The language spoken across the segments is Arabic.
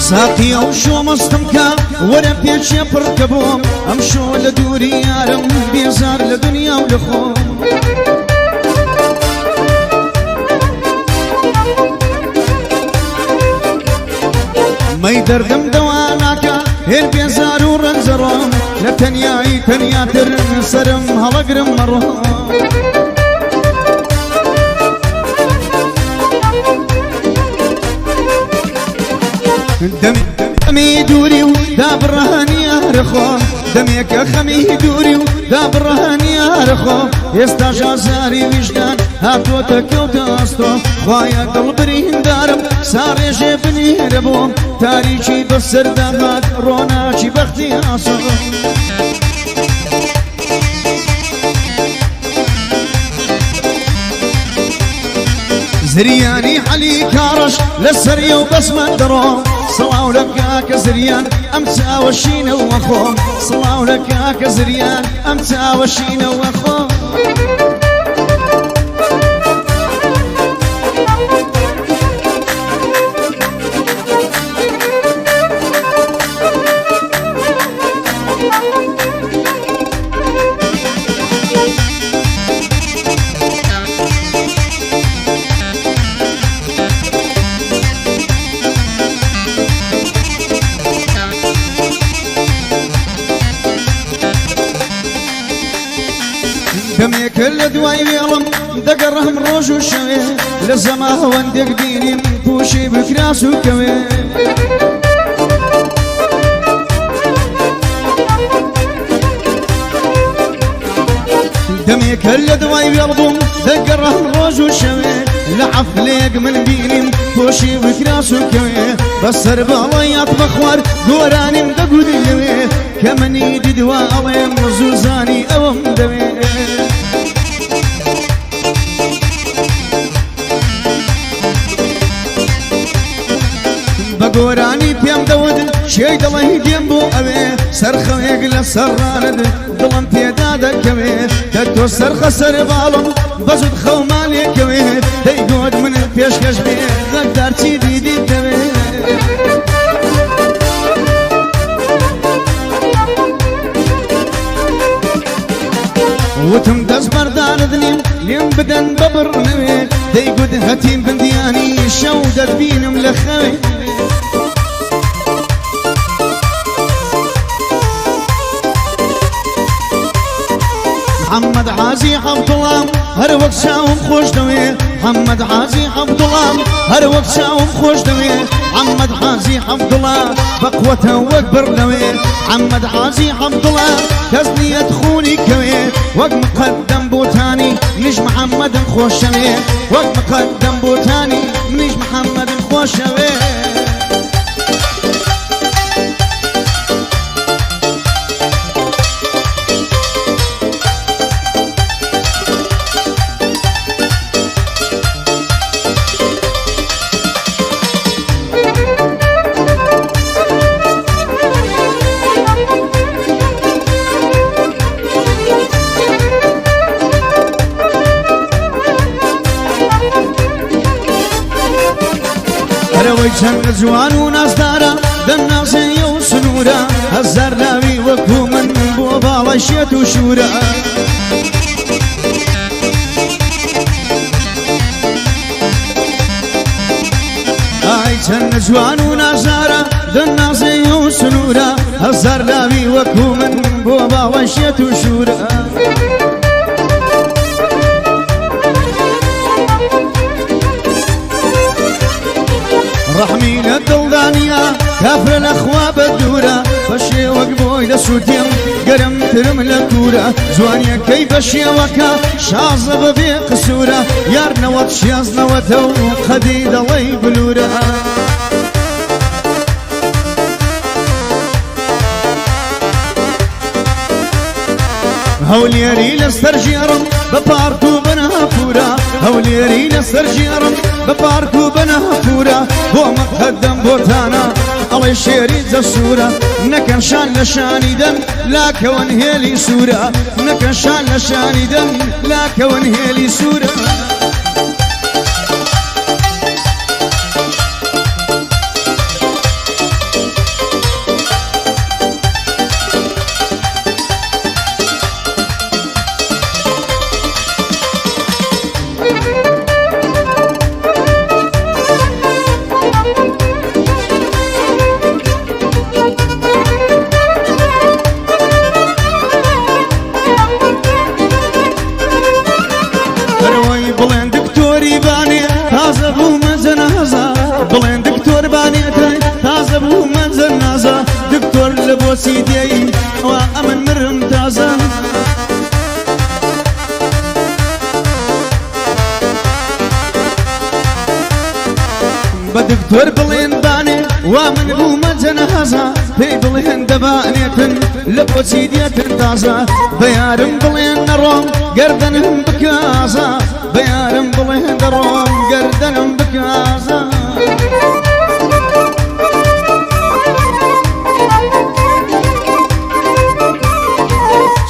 ساقي او شو مستمكا ولا بيش يبركبهم امشو لدوري يارم بيزار لدنيا ولخوم ما يدردم دواناكا هير بيزار ورنزرهم لتنياي تنيا ترسرم هلقرم مرهم دمي دوري وداب الرهاني أرخو دميك خمي دوري وداب الرهاني أرخو يستاجا زاري وجدان هاتوتك وتاستو خوايا قلبرين دارم ساري جيبني ربوم تاريخي بسر دامات روناكي بختي أصو زرياني حلي كارش للسري وبس ما دروم صلاو لك زريان امتا وشينا واخو صلاو لك زريان امتا وشينا واخو دمي كل دواي بيلم دقرهم روج وشوي لزما وندق ديني بوشي بكراس وكوي دمي كل دواي بيلم دقرهم روج وشوي لعف ليق من بيني بوشي بكراس وكوي بسر باليات بخوار دوراني مدقو ديوي كمني دي دواوي مزوزاني اوم دمي بقوراني بيام دود شي دلي ديم بو اوي سرخو يقل سرارد ظلم بيداد كوي تتو سرخ سر بالم بزود خو مالي كوي تيقود من بيش كشبي غدار تي دي دي كوي وتم دز بردان ذنيم لين بدن ببر نوي تيقود هتيم بندياني شودت بينم لخوي محمد حازي حفظ الله هر وقت شاوم خوش دوي محمد حازي حفظ الله هر وقت شاوم خوش دوي محمد حازي حفظ الله بقوته واكبر دوي محمد حازي حفظ الله كزني ادخوني كوي وقت مقدم بوتاني نج محمد خوش شوي وقت مقدم بوتاني نج محمد خوش شوي چند جوان و نازدارا دم نازی و سنورا هزار ناوی وکو من بو باڵەشێت و شورا ئای چەند جوان و نازدارا دم نازی و سنورا هزار ناوی وکو من بو باڵەشێت و شورا رحمي للدلدانية كافر الأخوة بالدورة فشي وقبوي لسوديم قرم ترم لكورة زوانيا كيف شيوكا شاظب بقصورة يار نوت شياز نوتو خديد الله بلورة هوليري لسترجيرم بباركو بنها فورا هوليري لسترجيرم بباركو بنها فورا بو مقدم بوتانا الله شيري زسورة نكن شان لشاني دم لا كون هيلي سورة نكن شان لشاني دم لا كون هيلي سورة سيدي وأمن مرم تازا بدكتور بلين باني ومن بوما جنازة في بلين دبانية لبو سيدية تازة بيارم بلين نروم قردنهم بكازة بيارم بلين نروم قردنهم بكازة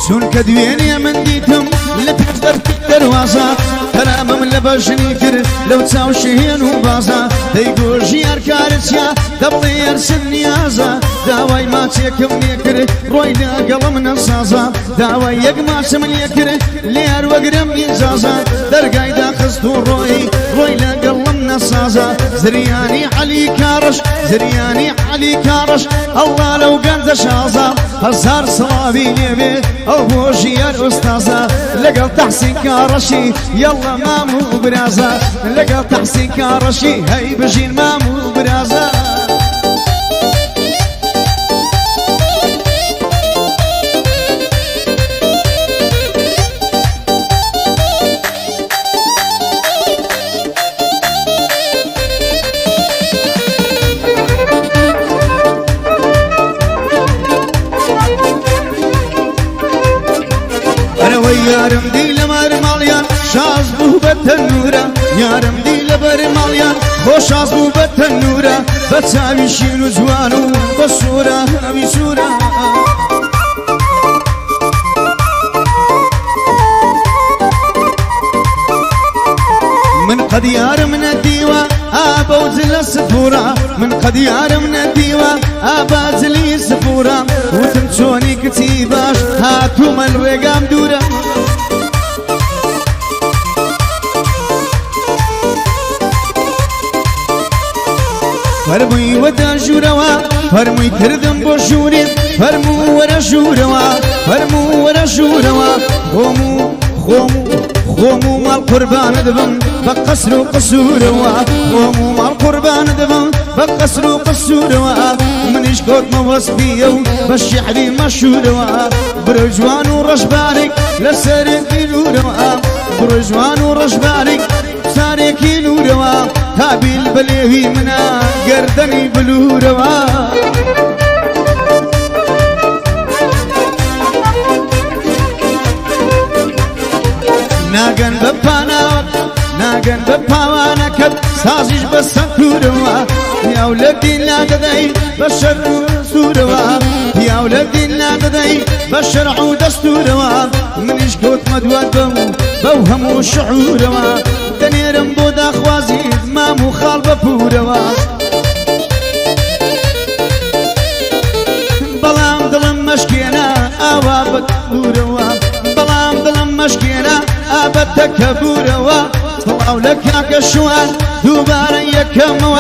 شون كدويني من ديتم لتقدر الدروازة كلام من لبشني كر لو تساو شهين وبازا تيقول جيار كارتيا دبلي يرسل نيازا داوي ما تيكم يكر روينا قلم نصازا داوي يقماس من يكر ليار وقرم ينزازا درقاي دا خستو روينا قلم نصازا زرياني علي كارش زرياني علي كارش الله لو قد شازا هزار صلابي نبي أو جيار أستاذا لقل تحسين كارشي يلا مامو برازا لقل تحسين كارشي هاي بجين مامو برازا يارم دي لمر ماليان شاز بو بتنورا يارم دي لبر ماليان خوش از بو بتنورا بتساوي شينو زوانو بصورة بصورة من قد يارم نديوا أبوزل السفورة من قد يارم نديوا أبازلي السفورة وتنشوني كتيباش هاتو من رقام دورة فرمي ودا جوروا فرمي كردم بوشورين فرمو ورا جوروا فرمو ورا جوروا خومو مال قربان دبن بقصرو قصوروا خومو مال قربان دبن بقصرو قصوروا منيش كوت موسبيو بالشعري مشهوروا برجوان ورشبانك لسرك نوروا برجوان ورشبانك سارك نوروا هابي البليوي منا قردني بلوروا ناقن بباوانا كد سازيش بسكوروا يا ولدي لا تدعي بشر سوروا يا ولدي لا تدعي بشر عود استوروا منيش كوت مدوات بوهم شعوروا دنيرم بودا خوازي ما مخالبة بوروا بلام دلم مشكينا اوابك بوروا بلام دلم مشكينا ابتك بوروا طلعوا لك يا كشوان دوبارا يكموا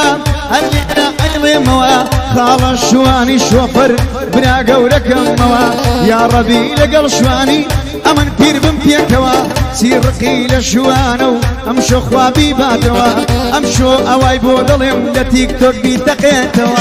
اللي انا عيلي موا خال الشواني شوفر بنا قولك موا يا ربي لقل شواني امن كير بمبيكوا سير قيل شوانو امشو خوابي باتوا امشو اواي بودلم لتيك توك بيتقيتوا